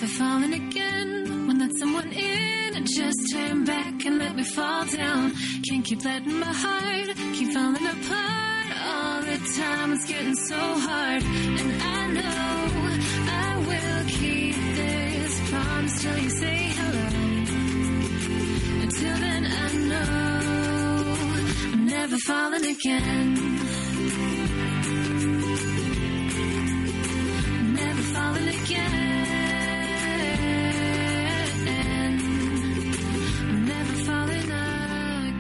never falling again. When let someone in and just turn back and let me fall down. Can't keep letting my heart keep falling apart all the time. It's getting so hard, and I know I will keep this promise till you say hello. Until then, I know I'm never falling again. Never falling again. I'm never falling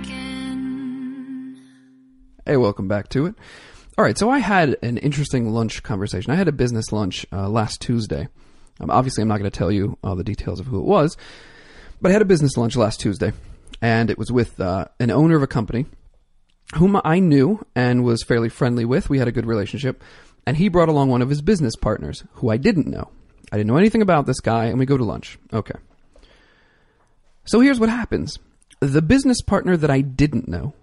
again. Hey, welcome back to it. All right, so I had an interesting lunch conversation. I had a business lunch last Tuesday. Obviously, I'm not going to tell you all the details of who it was, but I had a business lunch last Tuesday, and it was with an owner of a company whom I knew and was fairly friendly with. We had a good relationship. And he brought along one of his business partners, who I didn't know. I didn't know anything about this guy, and we go to lunch. Okay. So here's what happens. The business partner that I didn't know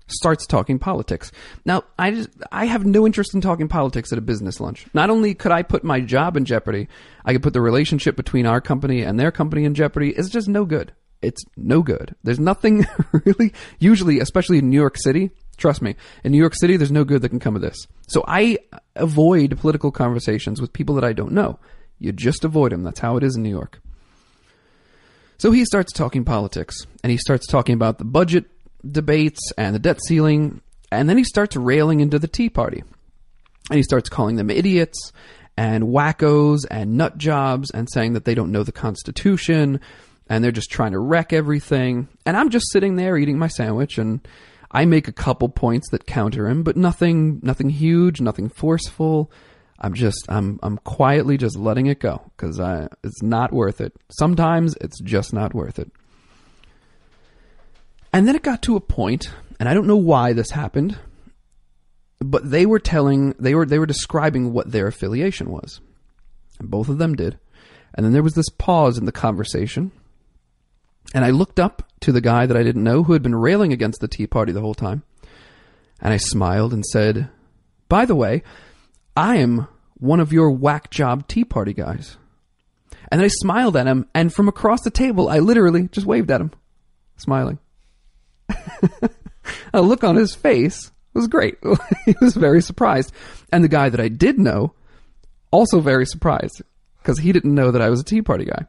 starts talking politics. Now, I have no interest in talking politics at a business lunch. Not only could I put my job in jeopardy, I could put the relationship between our company and their company in jeopardy. It's just no good. It's no good. There's nothing really, usually, especially in New York City. Trust me, in New York City, there's no good that can come of this. So I avoid political conversations with people that I don't know. You just avoid them. That's how it is in New York. So he starts talking politics, and he starts talking about the budget debates and the debt ceiling, and then he starts railing into the Tea Party. And he starts calling them idiots and wackos and nut jobs and saying that they don't know the Constitution and they're just trying to wreck everything. And I'm just sitting there eating my sandwich, and I make a couple points that counter him, but nothing huge, nothing forceful. I'm quietly just letting it go because it's not worth it. Sometimes it's just not worth it. And then it got to a point, and I don't know why this happened, but they were describing what their affiliation was. And both of them did. And then there was this pause in the conversation. And I looked up to the guy that I didn't know who had been railing against the Tea Party the whole time. And I smiled and said, "By the way, I am one of your whack job Tea Party guys." And then I smiled at him, and from across the table, I literally just waved at him, smiling. A look on his face was great. He was very surprised. And the guy that I did know, also very surprised, because he didn't know that I was a Tea Party guy.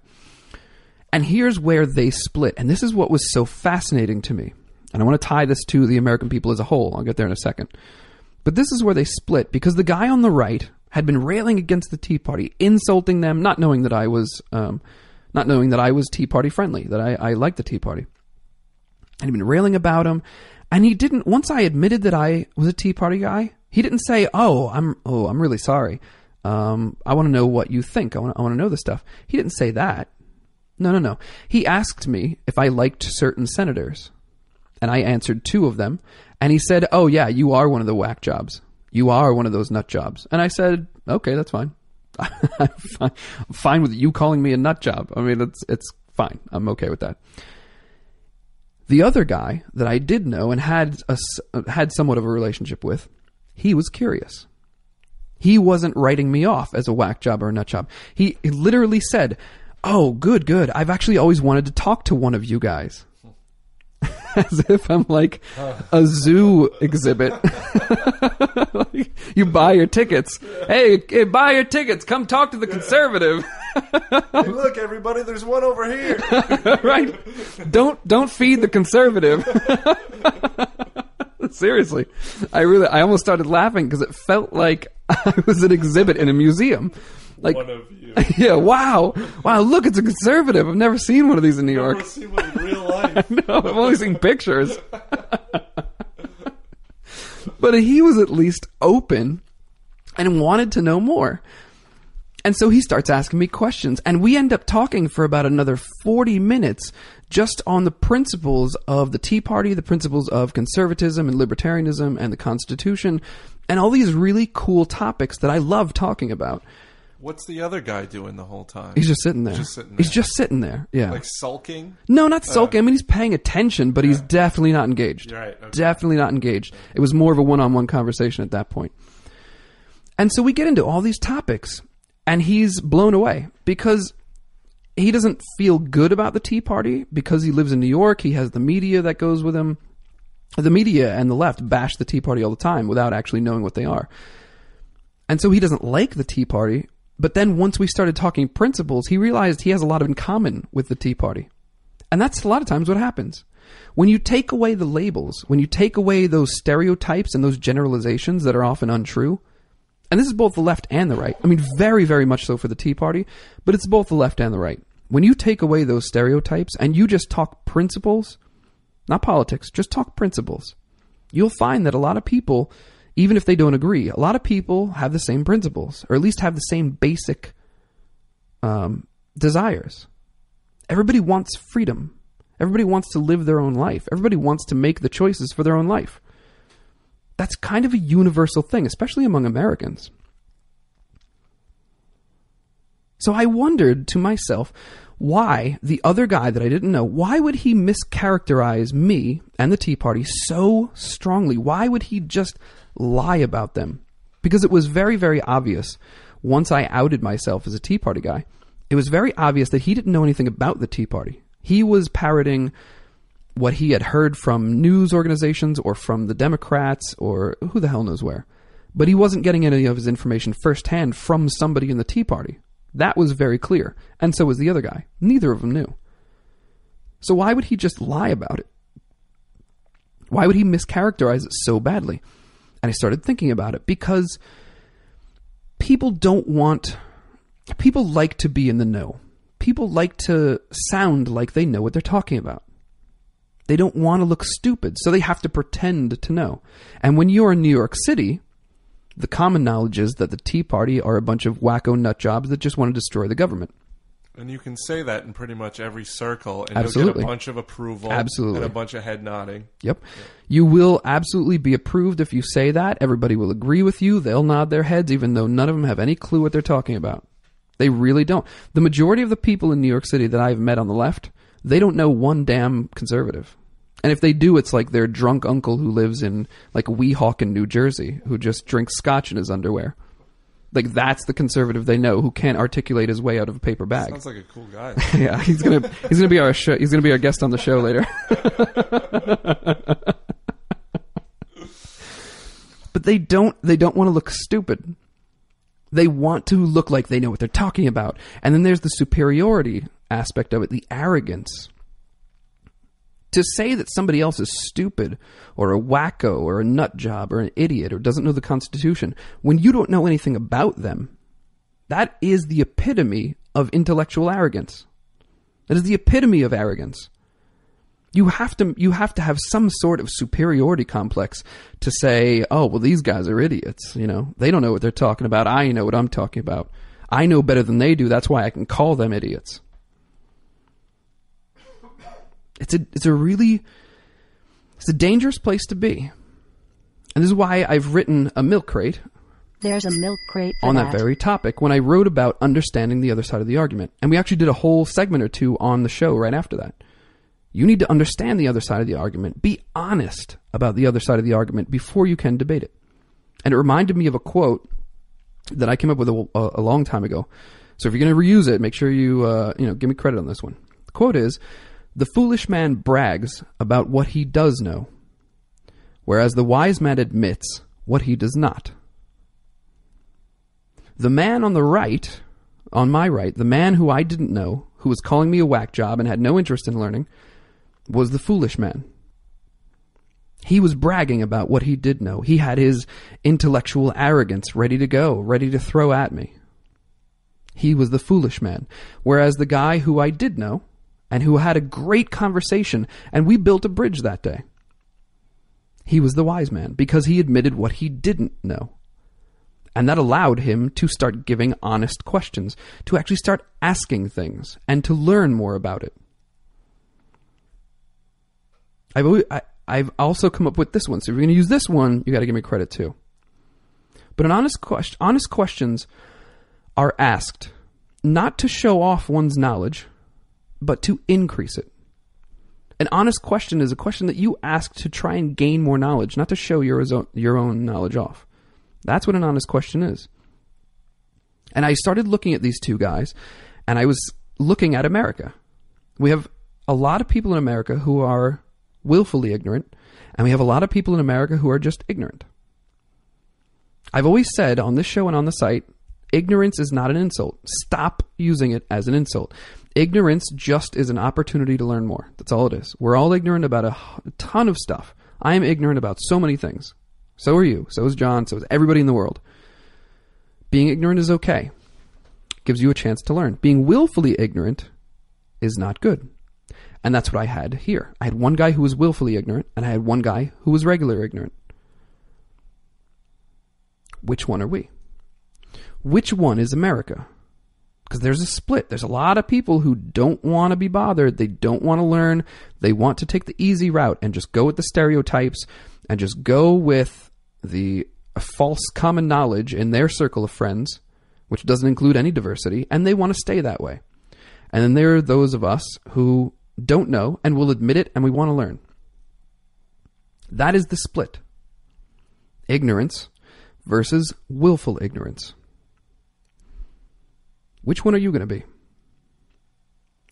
And here's where they split. And this is what was so fascinating to me. And I want to tie this to the American people as a whole. I'll get there in a second. But this is where they split, because the guy on the right had been railing against the Tea Party, insulting them, not knowing that I was Tea Party friendly, that I liked the Tea Party. And he'd been railing about him. And he didn't, once I admitted that I was a Tea Party guy, he didn't say, I'm really sorry. I want to know what you think. I want to know this stuff. He didn't say that. No. He asked me if I liked certain senators, and I answered two of them, and he said, "Oh yeah, you are one of the whack jobs. You are one of those nut jobs." And I said, "Okay, that's fine. I'm fine with you calling me a nut job. I mean, it's fine. I'm okay with that." The other guy that I did know and had somewhat of a relationship with, he was curious. He wasn't writing me off as a whack job or a nut job. He literally said, "Oh, good. I've actually always wanted to talk to one of you guys." As if I'm like a zoo exhibit. Like, you buy your tickets. Hey, buy your tickets. Come talk to the conservative. Hey, look, everybody, there's one over here. Right. Don't feed the conservative. Seriously. I almost started laughing because it felt like I was an exhibit in a museum. Like, one of you. Yeah, wow, look, it's a conservative. I've never seen one of these in New York. I've never seen one in real life. No, I've only seen pictures. But he was at least open and wanted to know more. And so he starts asking me questions, and we end up talking for about another 40 minutes just on the principles of the Tea Party, the principles of conservatism and libertarianism and the Constitution, and all these really cool topics that I love talking about. What's the other guy doing the whole time? He's just sitting there. He's just sitting there. Yeah. Like sulking? No, not sulking. I mean, he's paying attention, but he's definitely not engaged. Right. Okay. Definitely not engaged. It was more of a one-on-one conversation at that point. And so we get into all these topics, and he's blown away because he doesn't feel good about the Tea Party because he lives in New York. He has the media that goes with him. The media and the left bash the Tea Party all the time without actually knowing what they are. And so he doesn't like the Tea Party. But then once we started talking principles, he realized he has a lot in common with the Tea Party. And that's a lot of times what happens. When you take away the labels, when you take away those stereotypes and those generalizations that are often untrue, and this is both the left and the right. I mean, very, very much so for the Tea Party, but it's both the left and the right. When you take away those stereotypes and you just talk principles, not politics, just talk principles, you'll find that a lot of people, even if they don't agree, a lot of people have the same principles, or at least have the same basic desires. Everybody wants freedom. Everybody wants to live their own life. Everybody wants to make the choices for their own life. That's kind of a universal thing, especially among Americans. So I wondered to myself, why the other guy that I didn't know, why would he mischaracterize me and the Tea Party so strongly? Why would he just lie about them? Because it was very, very obvious once I outed myself as a Tea Party guy, it was very obvious that he didn't know anything about the Tea Party. He was parroting what he had heard from news organizations or from the Democrats or who the hell knows where. But he wasn't getting any of his information firsthand from somebody in the Tea Party. That was very clear. And so was the other guy. Neither of them knew. So why would he just lie about it? Why would he mischaracterize it so badly? And I started thinking about it because people like to be in the know. People like to sound like they know what they're talking about. They don't want to look stupid, so they have to pretend to know. And when you're in New York City, the common knowledge is that the Tea Party are a bunch of wacko nut jobs that just want to destroy the government. And you can say that in pretty much every circle, and Absolutely. you'll get a bunch of approval Absolutely. and a bunch of head nodding. Yep. You will absolutely be approved if you say that. Everybody will agree with you. They'll nod their heads, even though none of them have any clue what they're talking about. They really don't. The majority of the people in New York City that I've met on the left, they don't know one damn conservative. And if they do, it's like their drunk uncle who lives in like Weehawken, New Jersey, who just drinks scotch in his underwear. Like that's the conservative they know who can't articulate his way out of a paper bag. Sounds like a cool guy. Yeah, he's gonna be our show. He's gonna be our guest on the show later. But they don't want to look stupid. They want to look like they know what they're talking about. And then there's the superiority aspect of it, the arrogance. To say that somebody else is stupid or a wacko or a nut job or an idiot or doesn't know the Constitution when you don't know anything about them, that is the epitome of intellectual arrogance. That is the epitome of arrogance. You have to have some sort of superiority complex to say, oh, well, these guys are idiots. You know, they don't know what they're talking about. I know what I'm talking about. I know better than they do. That's why I can call them idiots. It's a dangerous place to be. And this is why I've written a milk crate. There's a milk crate for on that very topic when I wrote about understanding the other side of the argument. And we actually did a whole segment or two on the show right after that. You need to understand the other side of the argument. Be honest about the other side of the argument before you can debate it. And it reminded me of a quote that I came up with a long time ago. So if you're going to reuse it, make sure you give me credit on this one. The quote is, "The foolish man brags about what he does know, whereas the wise man admits what he does not." The man on the right, on my right, the man who I didn't know, who was calling me a whack job and had no interest in learning, was the foolish man. He was bragging about what he did know. He had his intellectual arrogance ready to go, ready to throw at me. He was the foolish man. Whereas the guy who I did know, and who had a great conversation, and we built a bridge that day, he was the wise man, because he admitted what he didn't know. And that allowed him to start giving honest questions, to actually start asking things, and to learn more about it. I've also come up with this one. So if you're going to use this one, you got to give me credit too. But honest questions are asked not to show off one's knowledge, but to increase it. An honest question is a question that you ask to try and gain more knowledge, not to show your own knowledge off. That's what an honest question is. And I started looking at these two guys, and I was looking at America. We have a lot of people in America who are willfully ignorant, and we have a lot of people in America who are just ignorant. I've always said on this show and on the site, ignorance is not an insult. Stop using it as an insult. Ignorance just is an opportunity to learn more. That's all it is. We're all ignorant about a ton of stuff. I am ignorant about so many things. So are you. So is John. So is everybody in the world. Being ignorant is okay. Gives you a chance to learn. Being willfully ignorant is not good. And that's what I had here. I had one guy who was willfully ignorant, and I had one guy who was regular ignorant. Which one are we? Which one is America? Because there's a split. There's a lot of people who don't want to be bothered. They don't want to learn. They want to take the easy route and just go with the stereotypes and just go with the false common knowledge in their circle of friends, which doesn't include any diversity, and they want to stay that way. And then there are those of us who don't know and will admit it, and we want to learn. That is the split. Ignorance versus willful ignorance. Which one are you going to be?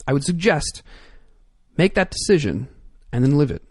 I would suggest make that decision and then live it.